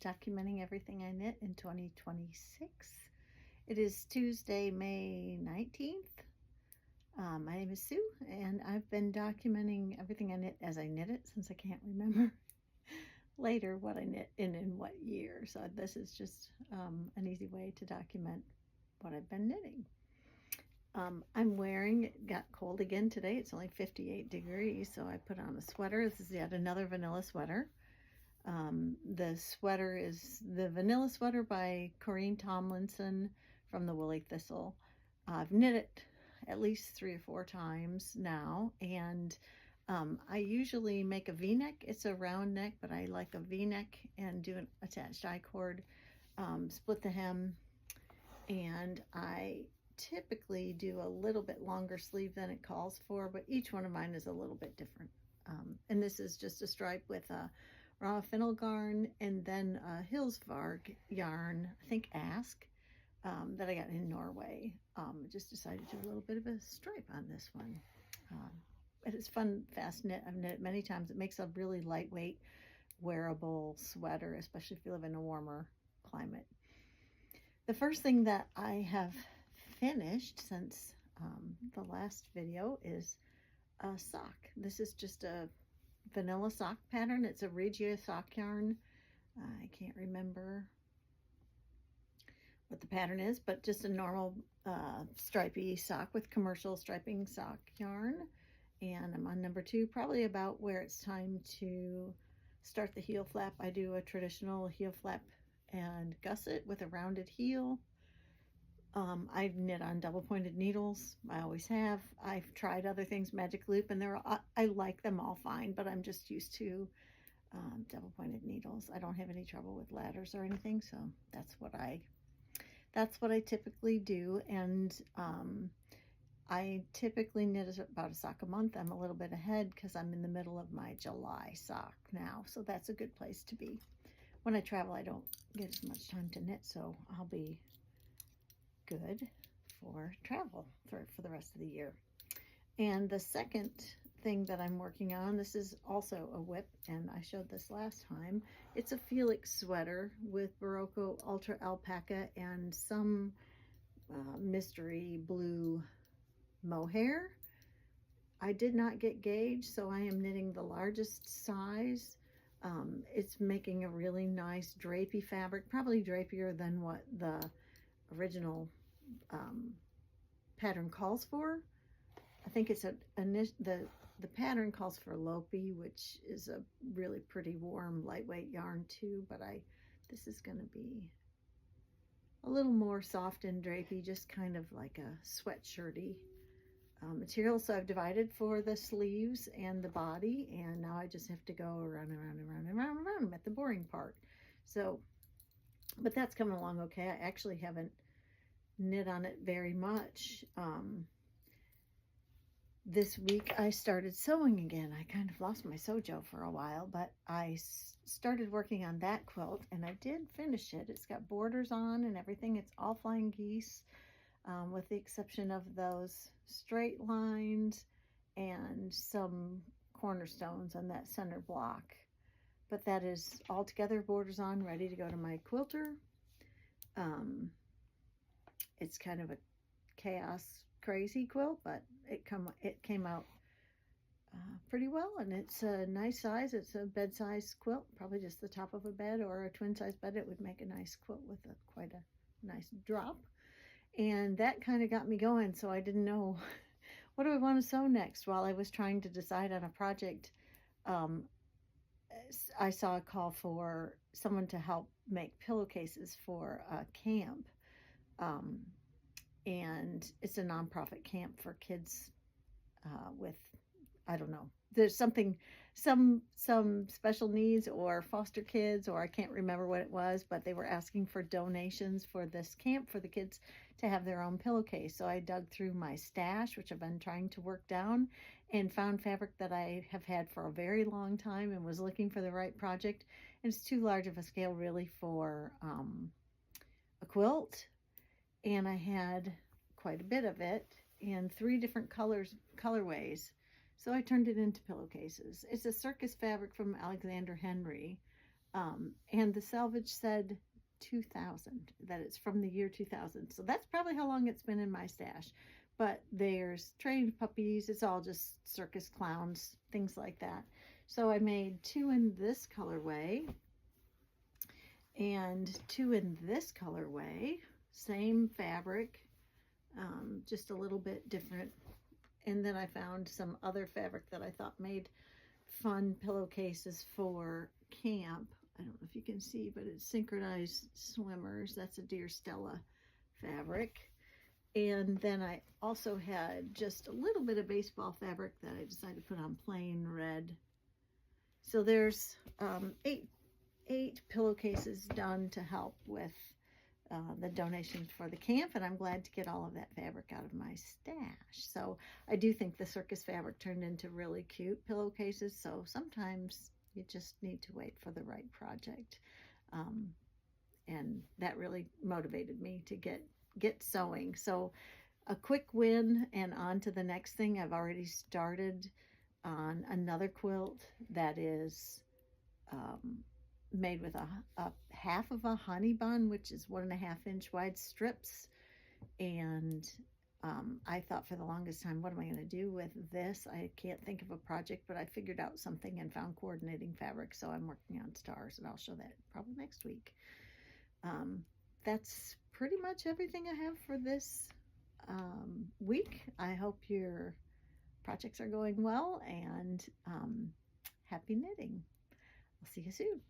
documenting everything I knit in 2026. It is Tuesday, May 19th. My name is Sue, and I've been documenting everything I knit as I knit it since I can't remember later what I knit and in what year. So this is just an easy way to document what I've been knitting. it got cold again today. It's only 58 degrees, so I put on a sweater. This is yet another vanilla sweater. The sweater is the Vanilla Sweater by Corinne Tomlinson from the Woolly Thistle. I've knit it at least 3 or 4 times now, and I usually make a v-neck. It's a round neck, but I like a v-neck and do an attached I-cord, split the hem, and I typically do a little bit longer sleeve than it calls for, but each one of mine is a little bit different. And this is just a stripe with a raw fennel yarn and then a Hillsvarg yarn, I think Ask, that I got in Norway. I just decided to do a little bit of a stripe on this one. It is fun, fast knit. I've knit it many times. It makes a really lightweight, wearable sweater, especially if you live in a warmer climate. The first thing that I have finished since the last video is a sock. This is just a vanilla sock pattern. It's a Regia sock yarn. I can't remember what the pattern is, but just a normal stripy sock with commercial striping sock yarn. And I'm on number 2, probably about where it's time to start the heel flap. I do a traditional heel flap and gusset with a rounded heel. I've knit on double pointed needles. I always have. I've tried other things, magic loop, and I like them all fine, but I'm just used to double pointed needles. I don't have any trouble with ladders or anything, so that's what I typically do. And I typically knit about a sock a month. I'm a little bit ahead because I'm in the middle of my July sock now, so that's a good place to be. When I travel, I don't get as much time to knit, so I'll be good for travel for the rest of the year. And the second thing that I'm working on, this is also a whip, and I showed this last time. It's a Felix sweater with Barocco Ultra Alpaca and some mystery blue mohair. I did not get gauge, so I am knitting the largest size. It's making a really nice drapey fabric, probably drapier than what the original pattern calls for. I think it's the pattern calls for Lopi, which is a really pretty warm lightweight yarn too, but this is going to be a little more soft and drapey, just kind of like a sweatshirty material. So I've divided for the sleeves and the body, and now I just have to go around and around and around and around and around at the boring part. So, but that's coming along okay. I actually haven't knit on it very much. This week I started sewing again. I kind of lost my Sojo for a while, but I started working on that quilt, and I did finish it. It's got borders on and everything. It's all flying geese, with the exception of those straight lines and some cornerstones on that center block. But that is all together, borders on, ready to go to my quilter. It's kind of a chaos crazy quilt, but it came out pretty well, and it's a nice size. It's a bed size quilt, probably just the top of a bed or a twin size bed. It would make a nice quilt with quite a nice drop, and that kind of got me going. So I didn't know what do I want to sew next. While I was trying to decide on a project, I saw a call for someone to help make pillowcases for a camp. And it's a nonprofit camp for kids with, I don't know, there's some special needs or foster kids, or I can't remember what it was, but they were asking for donations for this camp for the kids to have their own pillowcase. So I dug through my stash, which I've been trying to work down, and found fabric that I have had for a very long time and was looking for the right project. And it's too large of a scale really for a quilt. And I had quite a bit of it in 3 different colorways. So I turned it into pillowcases. It's a circus fabric from Alexander Henry. And the salvage said 2000, that it's from the year 2000. So that's probably how long it's been in my stash. But there's trained puppies, it's all just circus clowns, things like that. So I made 2 in this colorway and 2 in this colorway, same fabric, just a little bit different. And then I found some other fabric that I thought made fun pillowcases for camp. I don't know if you can see, but it's Synchronized Swimmers. That's a Deer Stella fabric. And then I also had just a little bit of baseball fabric that I decided to put on plain red. So there's 8 pillowcases done to help with the donations for the camp, and I'm glad to get all of that fabric out of my stash. So I do think the circus fabric turned into really cute pillowcases, so sometimes you just need to wait for the right project. And that really motivated me to get sewing. So a quick win and on to the next thing. I've already started on another quilt that is made with a half of a honey bun, which is 1.5-inch wide strips. And I thought for the longest time, what am I going to do with this? I can't think of a project, but I figured out something and found coordinating fabric. So I'm working on stars, and I'll show that probably next week. That's pretty much everything I have for this week. I hope your projects are going well, and happy knitting. I'll see you soon.